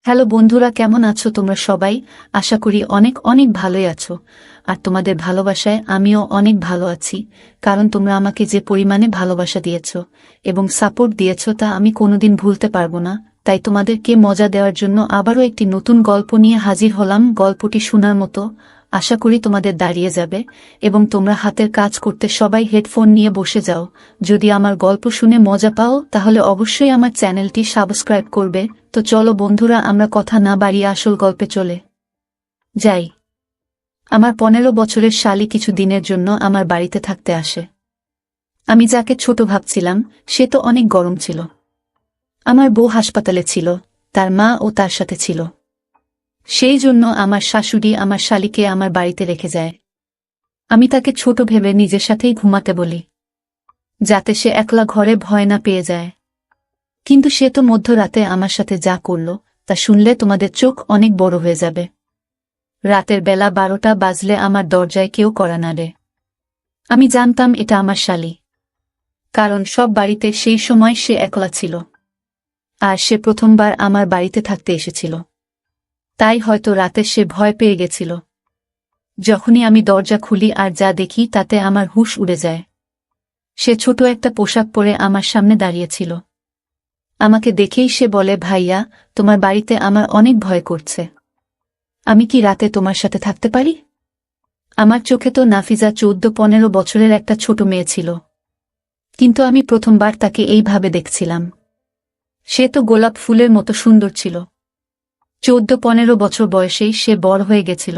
Hello বন্ধুরা, কেমন আছো তোমরা সবাই? আশা করি অনেক অনেক ভালোই আছো। আর তোমাদের ভালোবাসায় আমিও অনেক ভালো আছি, কারণ তোমরা আমাকে যে পরিমাণে ভালোবাসা দিয়েছো এবং সাপোর্ট দিয়েছো তা আমি কোনোদিন ভুলতে পারবো না। তাই তোমাদেরকে মজা দেওয়ার জন্য আবারও একটি নতুন গল্প নিয়ে হাজির হলাম। গল্পটি শোনার মতো, আশা করি তোমাদের দাঁড়িয়ে যাবে এবং তোমরা হাতের কাজ করতে সবাই হেডফোন নিয়ে বসে যাও। যদি আমার গল্প শুনে মজা পাও তাহলে অবশ্যই আমার চ্যানেলটি সাবস্ক্রাইব করবে। তো চলো বন্ধুরা, আমরা কথা না বাড়িয়ে আসল গল্পে চলে যাই। আমার 15 বছরের শালি কিছু দিনের জন্য আমার বাড়িতে থাকতে আসে। আমি যাকে ছোট ভাবছিলাম সে তো অনেক গরম ছিল। আমার বউ হাসপাতালে ছিল, তার মা ও তার সাথে ছিল। সেই জন্য আমার শাশুড়ি আমার শালিকে আমার বাড়িতে রেখে যায়। আমি তাকে ছোট ভেবে নিজের সাথেই ঘুমাতে বলি, যাতে সে একলা ঘরে ভয় না পেয়ে যায়। কিন্তু সে তো মধ্যরাতে আমার সাথে যা করল তা শুনলে তোমাদের চোখ অনেক বড় হয়ে যাবে। রাতের বেলা 12টা বাজলে আমার দরজায় কেউ কড়া নাড়ে। আমি জানতাম এটা আমার শালি, কারণ সব বাড়িতে সেই সময় সে একলা ছিল, আর সে প্রথমবার আমার বাড়িতে থাকতে এসেছিল। তাই হয়তো রাতে সে ভয় পেয়ে গেছিল। যখনই আমি দরজা খুলি আর যা দেখি তাতে আমার হুঁশ উড়ে যায়। সে ছোট একটা পোশাক পরে আমার সামনে দাঁড়িয়েছিল। আমাকে দেখেই সে বলে, ভাইয়া, তোমার বাড়িতে আমার অনেক ভয় করছে। আমি কি রাতে তোমার সাথে থাকতে পারি? আমার চোখে তো নাফিজা 14-15 বছরের একটা ছোট মেয়ে ছিল, কিন্তু আমি প্রথমবার তাকে এইভাবে দেখছিলাম। সে তো গোলাপ ফুলের মতো সুন্দর ছিল। 14-15 বছর বয়সেই সে বড় হয়ে গেছিল।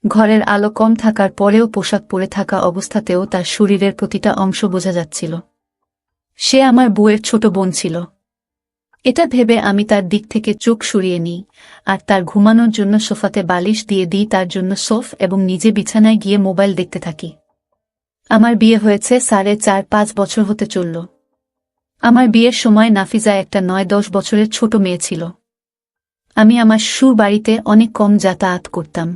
ঘরের আলো কম থাকার পরেও পোশাক পরে থাকা অবস্থাতেও তার শরীরের প্রতিটা অংশ বোঝা যাচ্ছিল। সে আমার বউয়ের ছোট বোন ছিল। এটা ভেবে আমি তার দিক থেকে চোখ সরিয়ে নিই আর তার ঘুমানোর জন্য সোফাতে বালিশ দিয়ে দিই তার জন্য সোফ, এবং নিজে বিছানায় গিয়ে মোবাইল দেখতে থাকি। আমার বিয়ে হয়েছে 4.5-5 বছর হতে চলল। আমার বিয়ের সময় নাফিজা একটা 9-10 বছরের ছোট মেয়ে ছিল। আমি আমার শ্বশুর বাড়িতে অনেক কম যাতায়াত করতাম,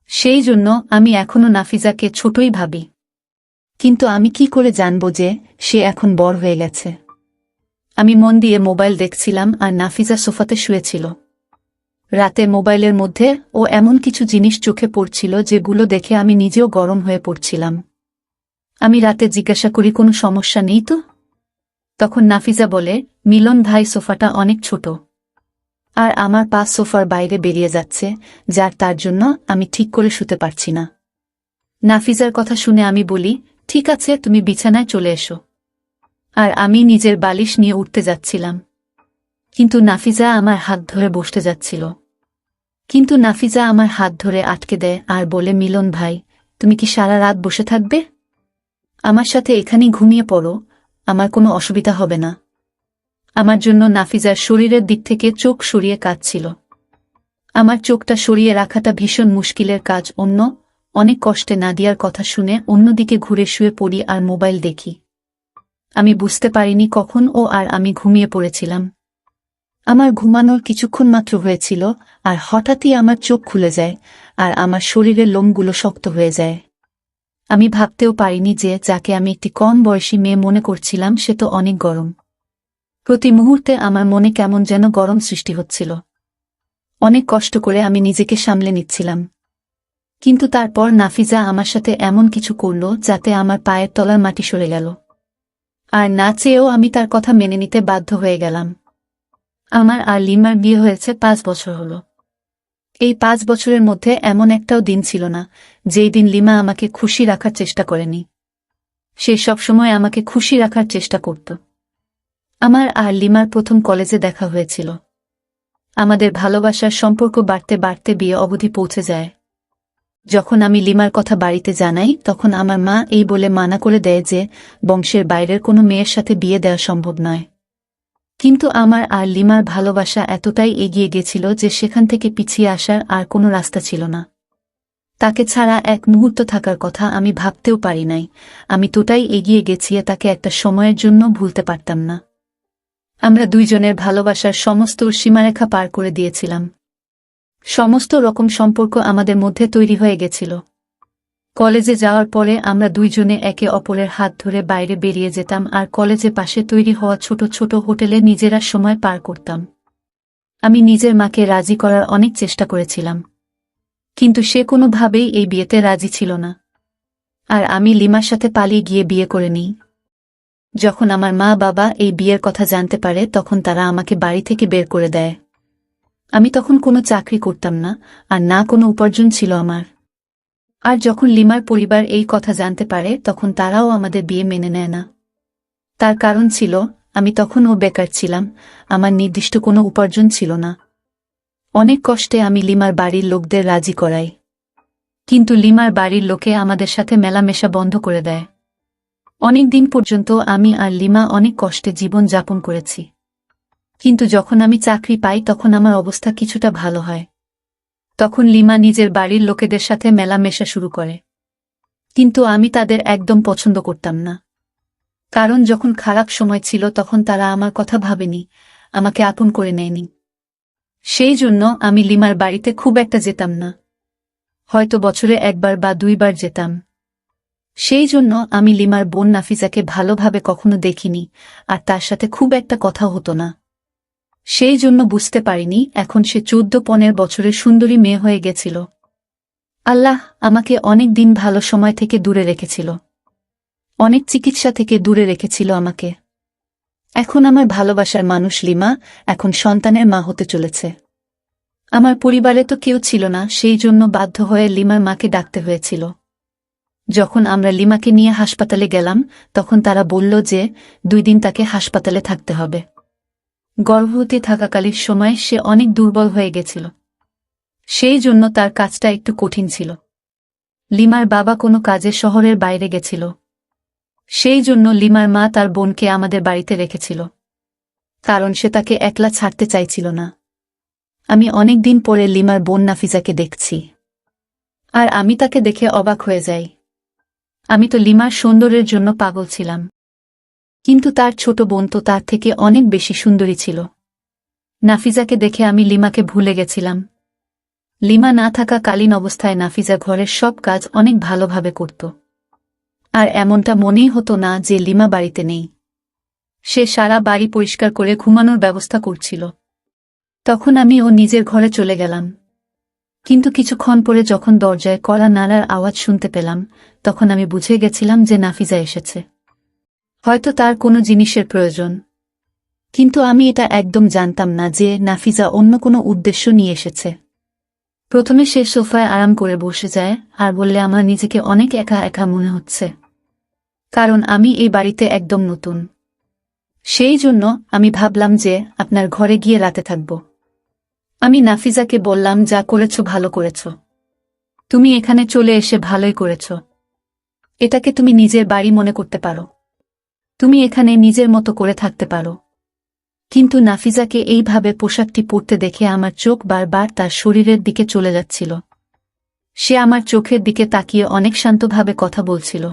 সেই জন্য আমি এখনো নাফিজাকে ছোটই ভাবি। কিন্তু আমি কি করে জানব যে সে এখন বড় হয়ে গেছে? আমি মন দিয়ে মোবাইল দেখছিলাম আর নাফিজা সোফাতে শুয়েছিল। রাতে মোবাইলের মধ্যে ও এমন কিছু জিনিস চোখে পড়ছিল যেগুলো দেখে আমি নিজেও গরম হয়ে পড়ছিলাম। আমি রাতে জিজ্ঞাসা করি, কোনো সমস্যা নেই তো? তখন নাফিজা বলে, মিলন ভাই, সোফাটা অনেক ছোট আর আমার পা সোফার বাইরে বেরিয়ে যাচ্ছে, যার তার জন্য আমি ঠিক করে শুতে পারছি না। নাফিজার কথা শুনে আমি বলি, ঠিক আছে, তুমি বিছানায় চলে এসো। আর আমি নিজের বালিশ নিয়ে উঠতে যাচ্ছিলাম, কিন্তু নাফিজা আমার হাত ধরে বসতে যাচ্ছিল। কিন্তু নাফিজা আমার হাত ধরে আটকে দেয় আর বলে, মিলন ভাই, তুমি কি সারা রাত বসে থাকবে? আমার সাথে এখানেই ঘুমিয়ে পড়ো, আমার কোনো অসুবিধা হবে না। আমার জন্য নাফিজার শরীরের দিক থেকে চোখ সরিয়ে কাঁদছিল। আমার চোখটা সরিয়ে রাখাটা ভীষণ মুশকিলের কাজ। অনেক কষ্টে নাদিয়ার কথা শুনে অন্যদিকে ঘুরে শুয়ে পড়ি আর মোবাইল দেখি। আমি বুঝতে পারিনি কখন ও আর আমি ঘুমিয়ে পড়েছিলাম। আমার ঘুমানোর কিছুক্ষণ মাত্র হয়েছিল আর হঠাৎই আমার চোখ খুলে যায় আর আমার শরীরের লোমগুলো শক্ত হয়ে যায়। আমি ভাবতেও পারিনি যে যাকে আমি একটি কম বয়সী মেয়ে মনে করছিলাম সে তো অনেক গরম। প্রতি মুহূর্তে আমার মনে কেমন যেন গরম সৃষ্টি হচ্ছিল। অনেক কষ্ট করে আমি নিজেকে সামলে নিচ্ছিলাম, কিন্তু তারপর নাফিজা আমার সাথে এমন কিছু করল যাতে আমার পায়ের তলার মাটি সরে গেল। আর না চেয়েও আমি তার কথা মেনে নিতে বাধ্য হয়ে গেলাম। আমার আর লিমার বিয়ে হয়েছে 5 বছর হলো। এই 5 বছরের মধ্যে এমন একটাও দিন ছিল না যেই দিন লিমা আমাকে খুশি রাখার চেষ্টা করেনি। সে সবসময় আমাকে খুশি রাখার চেষ্টা করত। আমার আর লিমার প্রথম কলেজে দেখা হয়েছিল। আমাদের ভালোবাসার সম্পর্ক বাড়তে বাড়তে বিয়ে অবধি পৌঁছে যায়। যখন আমি লিমার কথা বাড়িতে জানাই তখন আমার মা এই বলে মানা করে দেয় যে বংশের বাইরের কোনো মেয়ের সাথে বিয়ে দেওয়া সম্ভব নয়। কিন্তু আমার আর লিমার ভালোবাসা এতটাই এগিয়ে গেছিল যে সেখান থেকে পিছিয়ে আসার আর কোনো রাস্তা ছিল না। তাকে ছাড়া এক মুহূর্ত থাকার কথা আমি ভাবতেও পারি নাই। আমি তোটাই এগিয়ে গেছি, তাকে একটা সময়ের জন্য ভুলতে পারতাম না। আমরা দুইজনের ভালোবাসার সমস্ত সীমারেখা পার করে দিয়েছিলাম। সমস্ত রকম সম্পর্ক আমাদের মধ্যে তৈরি হয়ে গেছিল। কলেজে যাওয়ার পরে আমরা দুইজনে একে অপরের হাত ধরে বাইরে বেরিয়ে যেতাম আর কলেজে পাশে তৈরি হওয়া ছোট ছোট হোটেলে নিজেরা সময় পার করতাম। আমি নিজের মাকে রাজি করার অনেক চেষ্টা করেছিলাম, কিন্তু সে কোনোভাবেই এই বিয়েতে রাজি ছিল না। আর আমি লিমার সাথে পালিয়ে গিয়ে বিয়ে করে নিই। যখন আমার মা বাবা এই বিয়ের কথা জানতে পারে তখন তারা আমাকে বাড়ি থেকে বের করে দেয়। আমি তখন কোনো চাকরি করতাম না, আর না কোনো উপার্জন ছিল আমার। আর যখন লিমার পরিবার এই কথা জানতে পারে তখন তারাও আমাদের বিয়ে মেনে নেয় না। তার কারণ ছিল, আমি তখনও বেকার ছিলাম, আমার নির্দিষ্ট কোনো উপার্জন ছিল না। অনেক কষ্টে আমি লিমার বাড়ির লোকদের রাজি করাই, কিন্তু লিমার বাড়ির লোকে আমাদের সাথে মেলামেশা বন্ধ করে দেয়। অনেক দিন পর্যন্ত আমি আর লিমা অনেক কষ্টে জীবন যাপন করেছি, কিন্তু যখন আমি চাকরি পাই তখন আমার অবস্থা কিছুটা ভালো হয়। তখন লিমা নিজের বাড়ির লোকেদের সাথে মেলামেশা শুরু করে, কিন্তু আমি তাদের একদম পছন্দ করতাম না। কারণ যখন খারাপ সময় ছিল তখন তারা আমার কথা ভাবেনি, আমাকে আপন করে নেয়নি। সেই জন্য আমি লিমার বাড়িতে খুব একটা যেতাম না, হয়তো বছরে একবার বা দুইবার যেতাম। সেই জন্য আমি লিমার বোন নাফিজাকে ভালোভাবে কখনো দেখিনি, আর তার সাথে খুব একটা কথা হতো না। সেই জন্য বুঝতে পারিনি এখন সে 14-15 বছরের সুন্দরী মেয়ে হয়ে গেছিল। আল্লাহ আমাকে অনেক দিন ভালো সময় থেকে দূরে রেখেছিল, অনেক চিকিৎসা থেকে দূরে রেখেছিল আমাকে। এখন আমার ভালোবাসার মানুষ লিমা এখন সন্তানের মা হতে চলেছে। আমার পরিবারে তো কেউ ছিল না, সেই জন্য বাধ্য হয়ে লিমার মাকে ডাকতে হয়েছিল। যখন আমরা লিমাকে নিয়ে হাসপাতালে গেলাম তখন তারা বলল যে 2 দিন তাকে হাসপাতালে থাকতে হবে। গর্ভবতী থাকাকালীন সময় সে অনেক দুর্বল হয়ে গেছিল, সেই জন্য তার কাজটা একটু কঠিন ছিল। লিমার বাবা কোনো কাজে শহরের বাইরে গেছিল, সেই জন্য লিমার মা তার বোনকে আমাদের বাড়িতে রেখেছিল, কারণ সে তাকে একলা ছাড়তে চাইছিল না। আমি অনেক দিন পরে লিমার বোন নাফিজাকে দেখছি, আর আমি তাকে দেখে অবাক হয়ে যাই। আমি তো লিমার সৌন্দর্যের জন্য পাগল ছিলাম, কিন্তু তার ছোট বোন তো তার থেকে অনেক বেশি সুন্দরী ছিল। নাফিজাকে দেখে আমি লিমাকে ভুলে গেছিলাম। লিমা না থাকা কালীন অবস্থায় নাফিজা ঘরের সব কাজ অনেক ভালোভাবে করত, আর এমনটা মনেই হতো না যে লিমা বাড়িতে নেই। সে সারা বাড়ি পরিষ্কার করে ঘুমানোর ব্যবস্থা করছিল। তখন আমি ও নিজের ঘরে চলে গেলাম, কিন্তু কিছুক্ষণ পরে যখন দরজায় কড়া নাড়ার আওয়াজ শুনতে পেলাম তখন আমি বুঝে গেছিলাম যে নাফিজা এসেছে। হয়তো তার কোনো জিনিসের প্রয়োজন, কিন্তু আমি এটা একদম জানতাম না যে নাফিজা অন্য কোনো উদ্দেশ্য নিয়ে এসেছে। প্রথমে সে সোফায় আরাম করে বসে যায় আর বললে আমার নিজেকে অনেক একা একা মনে হচ্ছে, কারণ আমি এই বাড়িতে একদম নতুন। সেই জন্য আমি ভাবলাম যে আপনার ঘরে গিয়ে রাতে থাকব। আমি নাফিজাকে বললাম, যা করেছ ভালো করেছ, তুমি এখানে চলে এসে ভালোই করেছ। এটাকে তুমি নিজের বাড়ি মনে করতে পারো, তুমি এখানে নিজের মতো করে থাকতে পারো। কিন্তু নাফিজাকে এইভাবে পোশাকটি পরতে দেখে আমার চোখ বারবার তার শরীরের দিকে চলে যাচ্ছিল। সে আমার চোখের দিকে তাকিয়ে অনেক শান্তভাবে কথা বলছিল।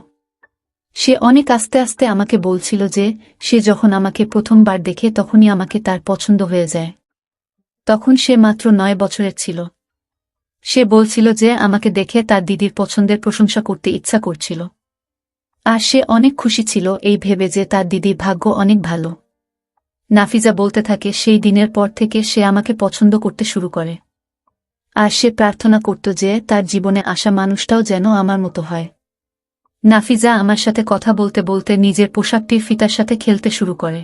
সে অনেক আস্তে আস্তে আমাকে বলছিল যে সে যখন আমাকে প্রথমবার দেখে তখনই আমাকে তার পছন্দ হয়ে যায়। তখন সে মাত্র 9 বছরের ছিল। সে বলছিল যে আমাকে দেখে তার দিদির পছন্দের প্রশংসা করতে ইচ্ছা করছিল, আর সে অনেক খুশি ছিল এই ভেবে যে তার দিদির ভাগ্য অনেক ভালো। নাফিজা বলতে থাকে সেই দিনের পর থেকে সে আমাকে পছন্দ করতে শুরু করে, আর সে প্রার্থনা করত যে তার জীবনে আসা মানুষটাও যেন আমার মতো হয়। নাফিজা আমার সাথে কথা বলতে বলতে নিজের পোশাকটির ফিতার সাথে খেলতে শুরু করে।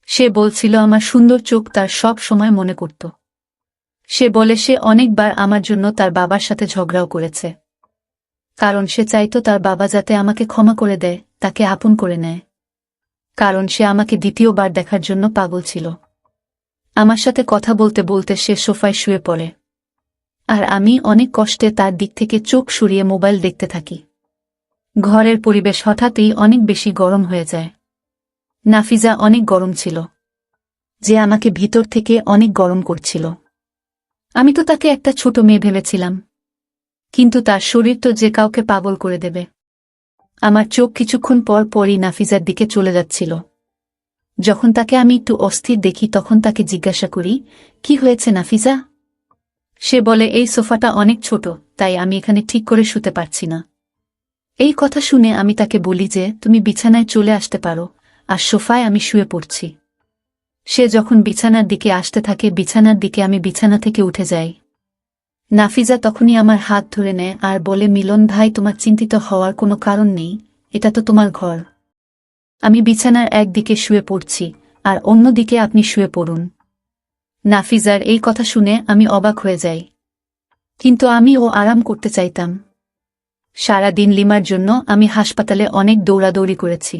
সে বলছিল আমার সুন্দর চোখ তার সব সময় মনে করত। সে বলে সে অনেকবার আমার জন্য তার বাবার সাথে ঝগড়াও করেছে, কারণ সে চাইত তার বাবা যাতে আমাকে ক্ষমা করে দেয়, তাকে আপন করে নেয়, কারণ সে আমাকে দ্বিতীয়বার দেখার জন্য পাগল ছিল। আমার সাথে কথা বলতে বলতে সে সোফায় শুয়ে পড়ে, আর আমি অনেক কষ্টে তার দিক থেকে চোখ সরিয়ে মোবাইল দেখতে থাকি। ঘরের পরিবেশ হঠাৎই অনেক বেশি গরম হয়ে যায়। নাফিজা অনেক গরম ছিল, যে আমাকে ভিতর থেকে অনেক গরম করছিল। আমি তো তাকে একটা ছোট মেয়ে ভেবেছিলাম, কিন্তু তার শরীর তো যে কাউকে পাগল করে দেবে। আমার চোখ কিছুক্ষণ পর পরই নাফিজার দিকে চলে যাচ্ছিল। যখন তাকে আমি একটু অস্থির দেখি তখন তাকে জিজ্ঞাসা করি, কি হয়েছে নাফিজা? সে বলে এই সোফাটা অনেক ছোট, তাই আমি এখানে ঠিক করে শুতে পারছি না। এই কথা শুনে আমি তাকে বলি যে তুমি বিছানায় চলে আসতে পারো, আর সোফায় আমি শুয়ে পড়ছি। সে যখন বিছানার দিকে আসতে থাকে বিছানার দিকে আমি বিছানা থেকে উঠে যাই। নাফিজা তখনই আমার হাত ধরে নেয় আর বলে, মিলন ভাই, তোমার চিন্তিত হওয়ার কোনো কারণ নেই, এটা তো তোমার ঘর। আমি বিছানার একদিকে শুয়ে পড়ছি আর অন্যদিকে আপনি শুয়ে পড়ুন। নাফিজার এই কথা শুনে আমি অবাক হয়ে যাই, কিন্তু আমিও আরাম করতে চাইতাম। সারা দিন লিমার জন্য আমি হাসপাতালে অনেক দৌড়াদৌড়ি করেছি,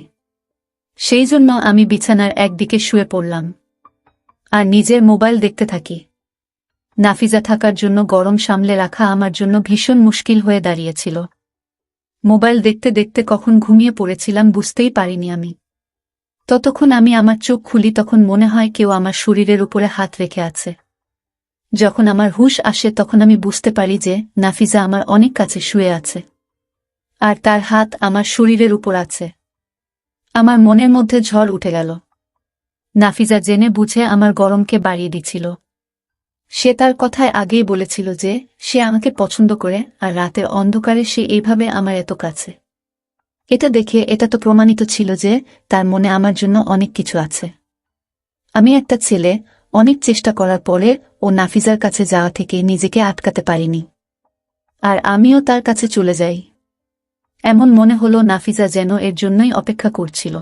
সেই জন্য আমি বিছানার একদিকে শুয়ে পড়লাম আর নিজের মোবাইল দেখতে থাকি। নাফিজা থাকার জন্য গরম সামলে রাখা আমার জন্য ভীষণ মুশকিল হয়ে দাঁড়িয়েছিল। মোবাইল দেখতে দেখতে কখন ঘুমিয়ে পড়েছিলাম বুঝতেই পারিনি আমি। ততক্ষণ আমি আমার চোখ খুলি তখন মনে হয় কেউ আমার শরীরের উপরে হাত রেখে আছে। যখন আমার হুঁশ আসে তখন আমি বুঝতে পারি যে নাফিজা আমার অনেক কাছে শুয়ে আছে আর তার হাত আমার শরীরের উপর আছে। আমার মনের মধ্যে ঝড় উঠে গেল। নাফিজা জেনে বুঝে আমার গরমকে বাড়িয়ে দিচ্ছিল। সে তার কথায় আগেই বলেছিল যে সে আমাকে পছন্দ করে আর রাতের অন্ধকারে সে এইভাবে আমার এত কাছে। এটা দেখে এটা তো প্রমাণিত ছিল যে তার মনে আমার জন্য অনেক কিছু আছে। আমি একটা ছেলে, অনেক চেষ্টা করার পরে ও নাফিজার কাছে যাওয়া থেকে নিজেকে আটকাতে পারিনি আর আমিও তার কাছে চলে যাই। এমন মনে হলো নাফিজা যেন এর জন্যই অপেক্ষা করছিল।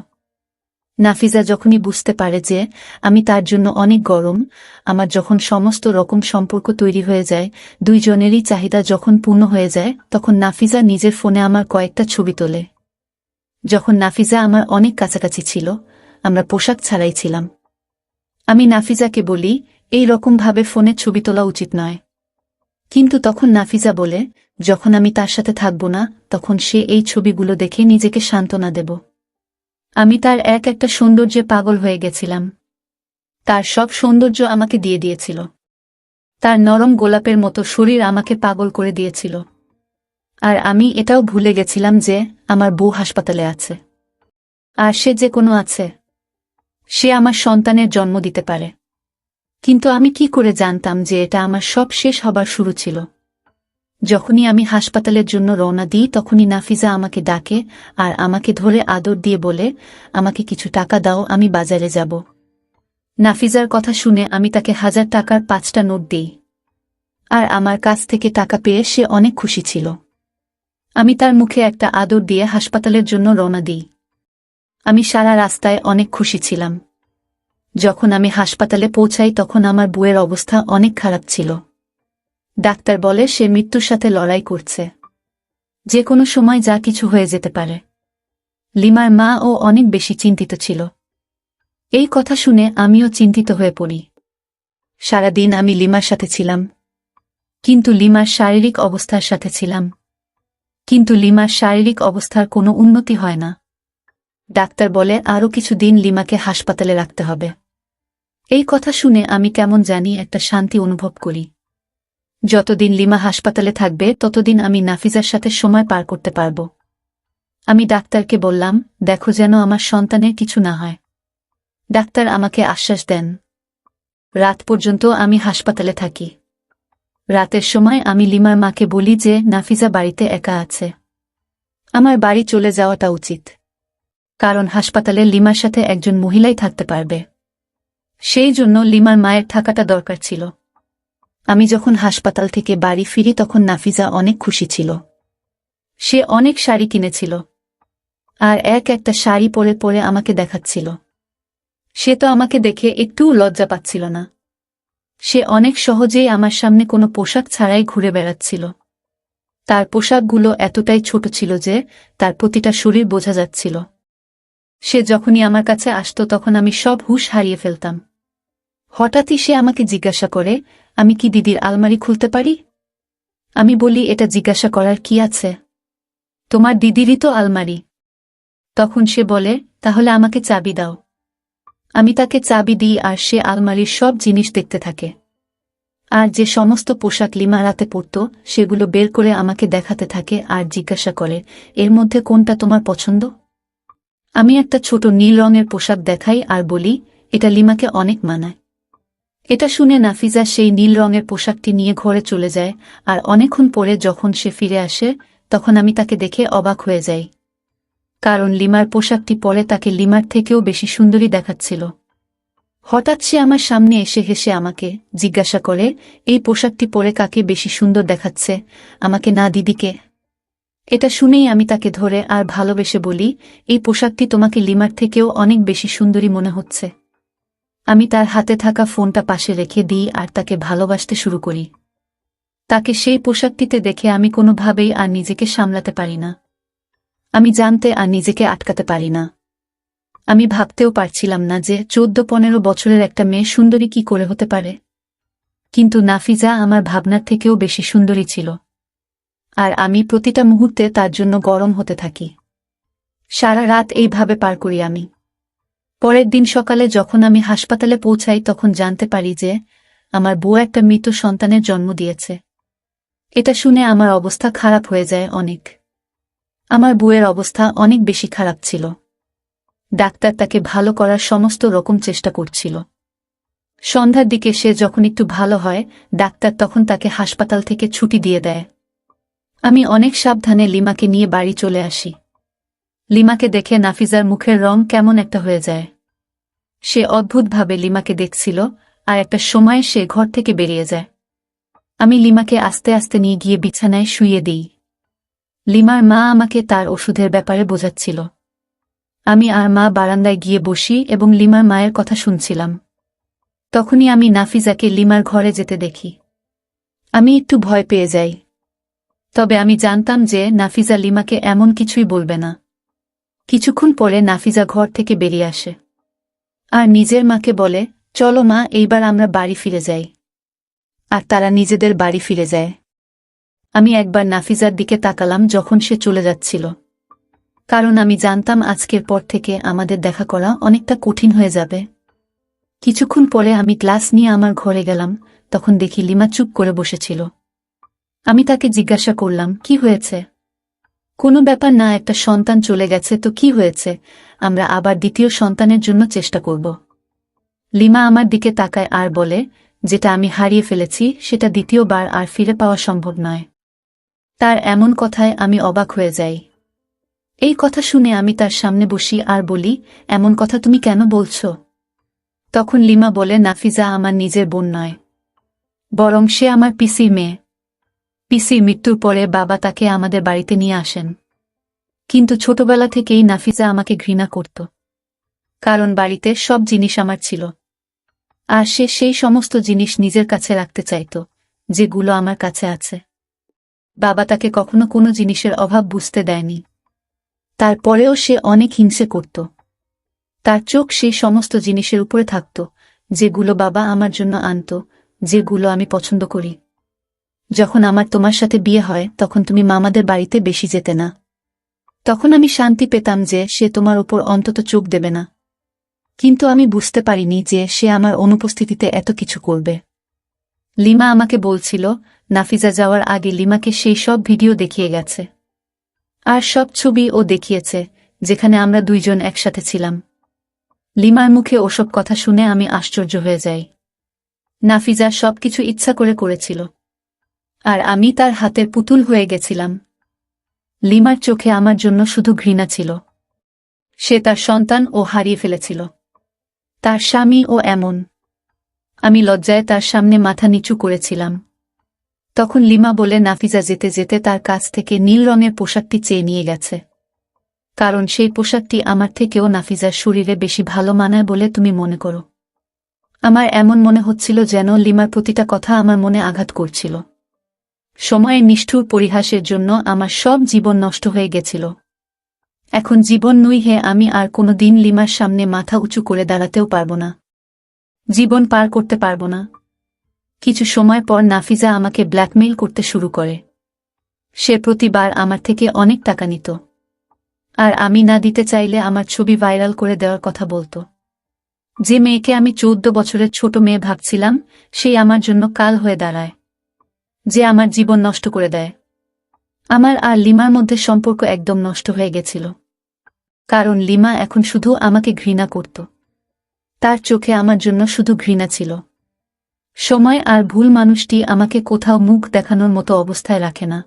নাফিজা যখনই বুঝতে পারে যে আমি তার জন্য অনেক গরম, আমার যখন সমস্ত রকম সম্পর্ক তৈরি হয়ে যায়, দুইজনেরই চাহিদা যখন পূর্ণ হয়ে যায়, তখন নাফিজা নিজের ফোনে আমার কয়েকটা ছবি তোলে। যখন নাফিজা আমার অনেক কাছাকাছি ছিল, আমরা পোশাক ছাড়াই ছিলাম। আমি নাফিজাকে বলি, এই রকমভাবে ফোনে ছবি তোলা উচিত নয়। কিন্তু তখন নাফিজা বলে, যখন আমি তার সাথে থাকব না তখন সে এই ছবিগুলো দেখে নিজেকে সান্ত্বনা দেব। আমি তার এক একটা সৌন্দর্যে পাগল হয়ে গেছিলাম। তার সব সৌন্দর্য আমাকে দিয়ে দিয়েছিল। তার নরম গোলাপের মতো শরীর আমাকে পাগল করে দিয়েছিল। আর আমি এটাও ভুলে গেছিলাম যে আমার বউ হাসপাতালে আছে আর সে যে কোনো আছে, সে আমার সন্তানের জন্ম দিতে পারে। কিন্তু আমি কি করে জানতাম যে এটা আমার সব শেষ হবার শুরু ছিল। যখনই আমি হাসপাতালের জন্য রওনা দিই তখনই নাফিজা আমাকে ডাকে আর আমাকে ধরে আদর দিয়ে বলে, আমাকে কিছু টাকা দাও, আমি বাজারে যাব। নাফিজার কথা শুনে আমি তাকে 1000 টাকার 5টা নোট দিই আর আমার কাছ থেকে টাকা পেয়ে সে অনেক খুশি ছিল। আমি তার মুখে একটা আদর দিয়ে হাসপাতালের জন্য রওনা দিই। আমি সারা রাস্তায় অনেক খুশি ছিলাম। যখন আমি হাসপাতালে পৌঁছাই তখন আমার বউয়ের অবস্থা অনেক খারাপ ছিল। ডাক্তার বলে সে মৃত্যুর সাথে লড়াই করছে, যে কোনো সময় যা কিছু হয়ে যেতে পারে। লিমার মা ও অনেক বেশি চিন্তিত ছিল। এই কথা শুনে আমিও চিন্তিত হয়ে পড়ি। সারাদিন আমি লিমার সাথে ছিলাম, কিন্তু লিমার শারীরিক অবস্থার সাথে ছিলাম, কিন্তু লিমার শারীরিক অবস্থার কোনো উন্নতি হয় না। ডাক্তার বলে আরও কিছু দিন লিমাকে হাসপাতালে রাখতে হবে। এই কথা শুনে আমি কেমন জানি একটা শান্তি অনুভব করি। যতদিন লিমা হাসপাতালে থাকবে ততদিন আমি নাফিজার সাথে সময় পার করতে পারব। আমি ডাক্তারকে বললাম, দেখো যেন আমার সন্তানের কিছু না হয়। ডাক্তার আমাকে আশ্বাস দেন। রাত পর্যন্ত আমি হাসপাতালে থাকি। রাতের সময় আমি লিমার মাকে বলি যে নাফিজা বাড়িতে একা আছে, আমার বাড়ি চলে যাওয়াটা উচিত, কারণ হাসপাতালে লিমার সাথে একজন মহিলাই থাকতে পারবে। সেই জন্য লিমার মায়ের থাকাটা দরকার ছিল। আমি যখন হাসপাতাল থেকে বাড়ি ফিরি তখন নাফিজা অনেক খুশি ছিল। সে অনেক শাড়ি কিনেছিল আর এক একটা শাড়ি পরে পরে আমাকে দেখাচ্ছিল। সে তো আমাকে দেখে একটুও লজ্জা পাচ্ছিল না। সে অনেক সহজেই আমার সামনে কোনো পোশাক ছাড়াই ঘুরে বেড়াচ্ছিল। তার পোশাকগুলো এতটাই ছোট ছিল যে তার প্রতিটা শরীর বোঝা যাচ্ছিল। সে যখনই আমার কাছে আসত তখন আমি সব হুঁশ হারিয়ে ফেলতাম। হঠাৎই সে আমাকে জিজ্ঞাসা করে, আমি কি দিদির আলমারি খুলতে পারি? আমি বলি, এটা জিজ্ঞাসা করার কি আছে, তোমার দিদিরই তো আলমারি। তখন সে বলে, তাহলে আমাকে চাবি দাও। আমি তাকে চাবি দিই আর সে আলমারির সব জিনিস দেখতে থাকে। আর যে সমস্ত পোশাক লিমা রাতে পরত সেগুলো বের করে আমাকে দেখাতে থাকে আর জিজ্ঞাসা করে, এর মধ্যে কোনটা তোমার পছন্দ? আমি একটা ছোট নীল রঙের পোশাক দেখাই আর বলি, এটা লিমাকে অনেক মানায়। এটা শুনে নাফিজা সেই নীল রঙের পোশাকটি নিয়ে ঘরে চলে যায় আর অনেকক্ষণ পরে যখন সে ফিরে আসে তখন আমি তাকে দেখে অবাক হয়ে যাই, কারণ লিমার পোশাকটি পরে তাকে লিমার থেকেও বেশি সুন্দরী দেখাচ্ছিল। হঠাৎ সে আমার সামনে এসে হেসে আমাকে জিজ্ঞাসা করে, এই পোশাকটি পরে কাকে বেশি সুন্দর দেখাচ্ছে, আমাকে না দিদিকে? এটা শুনেই আমি তাকে ধরে আর ভালোবেসে বলি, এই পোশাকটি তোমাকে লিমার থেকেও অনেক বেশি সুন্দরী মনে হচ্ছে। আমি তার হাতে থাকা ফোনটা পাশে রেখে দিই আর তাকে ভালোবাসতে শুরু করি। তাকে সেই পোশাকটিতে দেখে আমি কোনোভাবেই আর নিজেকে সামলাতে পারি না। আমি জানতে আর নিজেকে আটকাতে পারি না। আমি ভাবতেও পারছিলাম না যে 14-15 বছরের একটা মেয়ে সুন্দরী কি করে হতে পারে। কিন্তু নাফিজা আমার ভাবনার থেকেও বেশি সুন্দরী ছিল। আর আমি প্রতিটা মুহূর্তে তার জন্য গরম হতে থাকি। সারা রাত এইভাবে পার করি আমি। পরের দিন সকালে যখন আমি হাসপাতালে পৌঁছাই তখন জানতে পারি যে আমার বউ একটা মৃত সন্তানের জন্ম দিয়েছে। এটা শুনে আমার অবস্থা খারাপ হয়ে যায় অনেক। আমার বউয়ের অবস্থা অনেক বেশি খারাপ ছিল। ডাক্তার তাকে ভালো করার সমস্ত রকম চেষ্টা করছিল। সন্ধ্যার দিকে সে যখন একটু ভালো হয়, ডাক্তার তখন তাকে হাসপাতাল থেকে ছুটি দিয়ে দেয়। আমি অনেক সাবধানে লিমাকে নিয়ে বাড়ি চলে আসি। লিমাকে দেখে নাফিজার মুখের রং কেমন একটা হয়ে যায়। সে অদ্ভুতভাবে লিমাকে দেখছিল আর একটা সময়ে সে ঘর থেকে বেরিয়ে যায়। আমি লিমাকে আস্তে আস্তে নিয়ে গিয়ে বিছানায় শুইয়ে দিই। লিমার মা আমাকে তার ওষুধের ব্যাপারে বোঝাচ্ছিল। আমি আর মা বারান্দায় গিয়ে বসি এবং লিমার মায়ের কথা শুনছিলাম। তখনই আমি নাফিজাকে লিমার ঘরে যেতে দেখি। আমি একটু ভয় পেয়ে যাই। তবে আমি জানতাম যে নাফিজা লিমাকে এমন কিছুই বলবে না। কিছুক্ষণ পরে নাফিজা ঘর থেকে বেরিয়ে আসে আর নিজের মাকে বলে, চলো মা, এইবার আমরা বাড়ি ফিরে যাই। আর তারা নিজেদের বাড়ি ফিরে যায়। আমি একবার নাফিজার দিকে তাকালাম যখন সে চলে যাচ্ছিল, কারণ আমি জানতাম আজকের পর থেকে আমাদের দেখা করা অনেকটা কঠিন হয়ে যাবে। কিছুক্ষণ পরে আমি ক্লাস নিয়ে আমার ঘরে গেলাম, তখন দেখি লিমা চুপ করে বসেছিল। আমি তাকে জিজ্ঞাসা করলাম, কি হয়েছে? কোনো ব্যাপার না, একটা সন্তান চলে গেছে তো কি হয়েছে, আমরা আবার দ্বিতীয় সন্তানের জন্য চেষ্টা করব। লিমা আমার দিকে তাকায় আর বলে, যেটা আমি হারিয়ে ফেলেছি সেটা দ্বিতীয়বার আর ফিরে পাওয়া সম্ভব নয়। তার এমন কথায় আমি অবাক হয়ে যাই। এই কথা শুনে আমি তার সামনে বসি আর বলি, এমন কথা তুমি কেন বলছো? তখন লিমা বলে, নাফিজা আমার নিজের বোন নয়, বরং সে আমার পিসির মেয়ে। পিসির মৃত্যুর পরে বাবা তাকে আমাদের বাড়িতে নিয়ে আসেন। কিন্তু ছোটবেলা থেকেই নাফিজা আমাকে ঘৃণা করত, কারণ বাড়িতে সব জিনিস আমার ছিল আর সে সেই সমস্ত জিনিস নিজের কাছে রাখতে চাইত যেগুলো আমার কাছে আছে। বাবা তাকে কখনো কোনো জিনিসের অভাব বুঝতে দেয়নি। তারপরেও সে অনেক হিংসে করত। তার চোখ সেই সমস্ত জিনিসের উপরে থাকত যেগুলো বাবা আমার জন্য আনত, যেগুলো আমি পছন্দ করি। যখন আমার তোমার সাথে বিয়ে হয় তখন তুমি মামাদের বাড়িতে বেশি যেতে না। তখন আমি শান্তি পেতাম যে সে তোমার উপর অন্তত চোখ দেবে না। কিন্তু আমি বুঝতে পারিনি যে সে আমার অনুপস্থিতিতে এত কিছু করবে। লিমা আমাকে বলছিল, নাফিজা যাওয়ার আগে লিমাকে সেই সব ভিডিও দেখিয়ে গেছে আর সব ছবি ও দেখিয়েছে যেখানে আমরা দুইজন একসাথে ছিলাম। লিমার মুখে ওসব কথা শুনে আমি আশ্চর্য হয়ে যাই। নাফিজা সবকিছু ইচ্ছা করে করেছিল আর আমি তার হাতের পুতুল হয়ে গেছিলাম। লিমার চোখে আমার জন্য শুধু ঘৃণা ছিল। সে তার সন্তান ও হারিয়ে ফেলেছিল, তার স্বামী ও এমন। আমি লজ্জায় তার সামনে মাথা নিচু করেছিলাম। তখন লিমা বলে, নাফিজা যেতে যেতে তার কাছ থেকে নীল রঙের পোশাকটি চেয়ে নিয়ে গেছে, কারণ সেই পোশাকটি আমার থেকেও নাফিজার শরীরে বেশি ভালো মানায় বলে তুমি মনে করো। আমার এমন মনে হচ্ছিল যেন লিমার প্রতিটা কথা আমার মনে আঘাত করছিল। সময়ের নিষ্ঠুর পরিহাসের জন্য আমার সব জীবন নষ্ট হয়ে গেছিল। এখন জীবন নই হে, আমি আর কোনো দিন লিমার সামনে মাথা উঁচু করে দাঁড়াতেও পারব না, জীবন পার করতে পারব না। কিছু সময় পর নাফিজা আমাকে ব্ল্যাকমেইল করতে শুরু করে। সে প্রতিবার আমার থেকে অনেক টাকা নিত আর আমি না দিতে চাইলে আমার ছবি ভাইরাল করে দেওয়ার কথা বলত। যে মেয়েকে আমি 14 বছরের ছোট মেয়ে ভাবছিলাম, সেই আমার জন্য কাল হয়ে দাঁড়ায়, যে আমার জীবন নষ্ট করে দেয়। আমার আর লিমার মধ্যে সম্পর্ক একদম নষ্ট হয়ে গেছিল, কারণ লিমা এখন শুধু আমাকে ঘৃণা করত। তার চোখে আমার জন্য শুধু ঘৃণা ছিল। সময় আর ভুল মানুষটি আমাকে কোথাও মুখ দেখানোর মতো অবস্থায় রাখে না।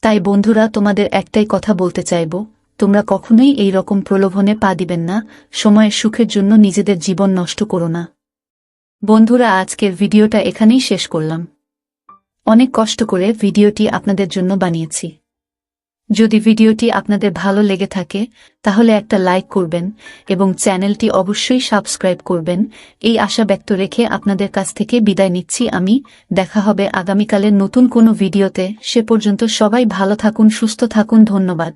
তাই বন্ধুরা, তোমাদের একটাই কথা বলতে চাইব, তোমরা কখনোই এই রকম প্রলোভনে পা দিবেন না। সময়ের সুখের জন্য নিজেদের জীবন নষ্ট করো না। বন্ধুরা, আজকের ভিডিওটা এখানেই শেষ করলাম। অনেক কষ্ট করে ভিডিওটি আপনাদের জন্য বানিয়েছি। যদি ভিডিওটি আপনাদের ভালো লেগে থাকে তাহলে একটা লাইক করবেন এবং চ্যানেলটি অবশ্যই সাবস্ক্রাইব করবেন। এই আশা ব্যক্ত রেখে আপনাদের কাছ থেকে বিদায় নিচ্ছি আমি। দেখা হবে আগামীকালের নতুন কোনো ভিডিওতে। সে পর্যন্ত সবাই ভালো থাকুন, সুস্থ থাকুন। ধন্যবাদ।